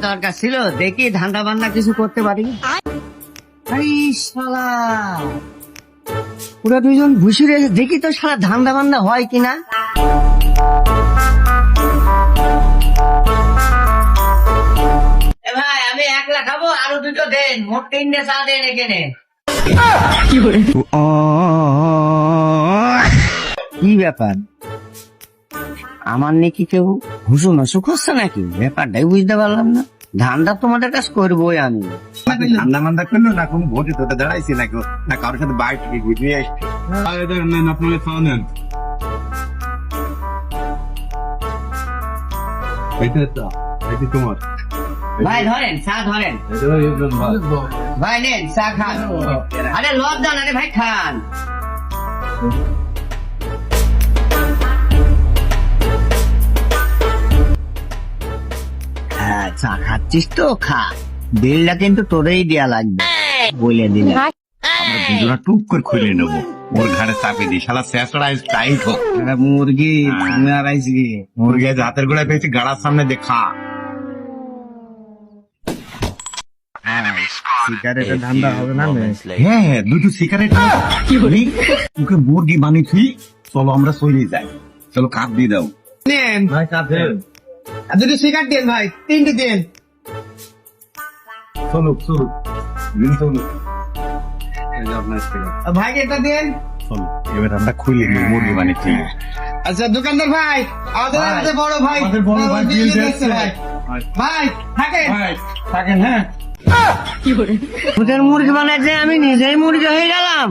দরকার ছিল, দেখি ধান্দা বান্না কিছু করতে পারি। আরে শালা, ওরা দুইজন ঘুষি রয়েছে, দেখি তো সারা ধান্দা বান্না হয় কিনা। ভাই আমি 1 লাখ খাবো, আরো দুটো দেন, মোট 3টে চা দেন এখানে। কি ব্যাপার, আমার নাকি কেউ ঘুষু নসু করছে নাকি? ব্যাপারটাই বুঝতে পারলাম না। ধান্দা তোমাদের কাজ করবোই আমি। ঠান্ডা মান্দা করলো না, কোন ভোটে তোতে দাঁড়াইছি না না কারোর সাথে বাইরে থেকে ঘুরে নিয়ে আসছি। আপনাকে খাওয়া নেন, এটা তোমার ভাই ধরেন চা ধরেন, ভাই নেন চা খান। আরে লব দেন, আরে ভাই খান। হ্যাঁ চা খাচ্ছিস তো খা, বিলটা কিন্তু তোরেই দেয়া লাগবে বলে দিলে। আমরা দুজনা টুক করে খুলে নেবো, ওর ঘাড়ে চাপে দিই, শালা শেষরা টাইট হোক। মুরগি তুমি আর আইসি মুরগি আজ হাতের গোড়ায় পেয়েছি, গাড়ার সামনে দেখা। সিগারেটের ধান্দা হবে না? হ্যাঁ হ্যাঁ, দুটো সিগারেট ওকে মুরগি বানিয়েছি। চলো আমরা চলে যাই, চলো কাপ দিয়ে দাও। নেন ভাই কাপ দেন, আর দুটো সিগারেট দেন ভাই, 3টে দেন। চলো চলো চলো, এই যে আপনার সিগারেট। ভাই এটা দেন। চলো এবার আমরা খুলে নিই, মুরগি বানিয়েছি। আচ্ছা দোকানদার ভাই, আমাদের ভাই, আমাদের বড় ভাই, আমাদের বড় ভাই বিল বিল দিচ্ছে দিচ্ছে। ভাই। ভাই থাকেন, ভাই থাকেন। হ্যাঁ ওদের মুরগি বানাইছে, আমি নিজেই মুরগি হয়ে গেলাম।